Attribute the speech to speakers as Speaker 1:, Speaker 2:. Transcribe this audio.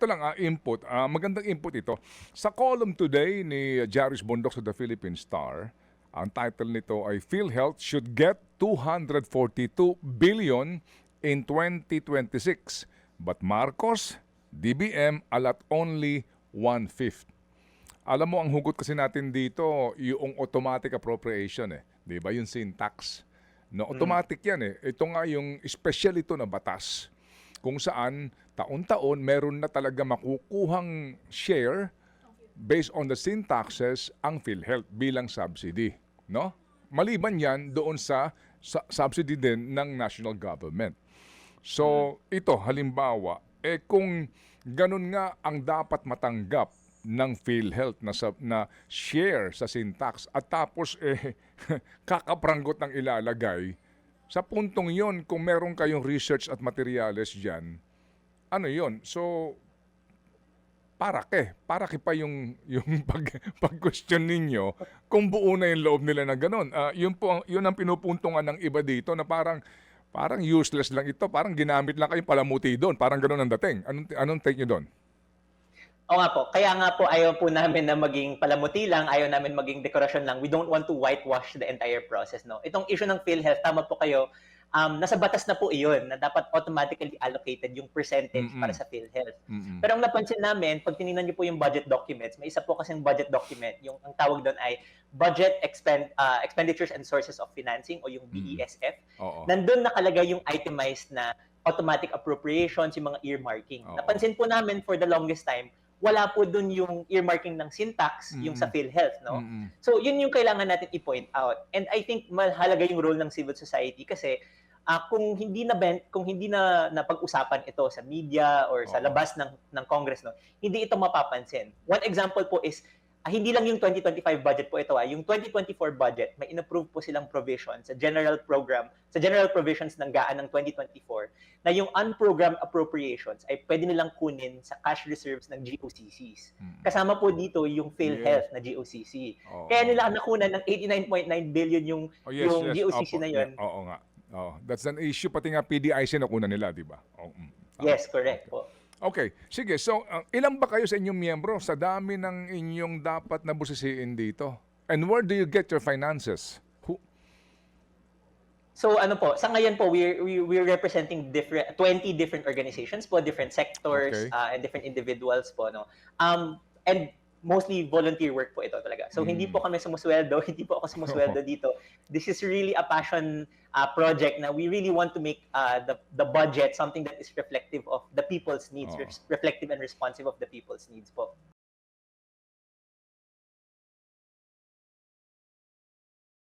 Speaker 1: ito lang, input. Magandang input ito. Sa column today ni Jairus Bondoc sa The Philippine Star, ang title nito ay PhilHealth should get 242 billion in 2026. But Marcos, DBM allot only 1/5. Alam mo, ang hugot kasi natin dito, yung automatic appropriation eh. Di ba? Yung sin tax. No, automatic yan eh. Ito nga yung special ito na batas kung saan taon-taon meron na talaga makukuhang share based on the sin taxes ang PhilHealth bilang subsidy. No? Maliban yan doon sa subsidy din ng national government. So, ito, halimbawa, kung ganun nga ang dapat matanggap ng PhilHealth na share sa sin tax at tapos kakapranggot ng ilalagay, sa puntong yon kung meron kayong research at materials dyan, ano yon? So, para pa yung pag-question ninyo kung buo na yung loob nila na gano'n. Yun ang pinupuntungan ng iba dito na parang useless lang ito, parang ginamit lang kayong palamuti doon, parang gano'n ang dating. Anong take nyo doon?
Speaker 2: Oo nga po. Kaya nga po ayaw po namin na maging palamuti lang, ayaw namin maging dekorasyon lang. We don't want to whitewash the entire process, no? Itong issue ng PhilHealth, tama po kayo, nasa batas na po iyon na dapat automatically allocated yung percentage para sa PhilHealth. Pero ang napansin namin, pag tinignan niyo po yung budget documents, may isa po kasing budget document, yung ang tawag doon ay Budget Expenditures and Sources of Financing o yung BESF. Nandun nakalagay yung itemized na automatic appropriations, yung mga earmarking. Napansin po namin for the longest time, wala po dun yung earmarking ng syntax, yung sa PhilHealth, no? So, yun yung kailangan natin i-point out. And I think mahalaga yung role ng civil society kasi kung hindi na napag-usapan ito sa media or sa labas ng Congress, no, hindi ito mapapansin. One example po is hindi lang yung 2025 budget po ito, yung 2024 budget, may inapprove po silang provision sa general provisions ng GAA ng 2024 na yung unprogrammed appropriations ay pwede nilang kunin sa cash reserves ng GOCCs. Kasama po dito yung PhilHealth na GOCC. Kaya nila nakunan ng 89.9 billion yung GOCC na yun.
Speaker 1: Oo nga. That's an issue, pati nga PDIC na kunan nila, di ba?
Speaker 2: Yes, correct po.
Speaker 1: Okay, sige. So, ilan ba kayo sa inyong miyembro sa dami ng inyong dapat nabusisiin dito? And where do you get your finances?
Speaker 2: So ano po, sa ngayon po we're representing 20 different organizations po, different sectors, and different individuals po, no. And mostly volunteer work po ito talaga. So hindi po kami sumusweldo, hindi po ako sumusweldo dito. This is really a passion project na we really want to make the budget something that is reflective of the people's needs, reflective and responsive of the people's needs po.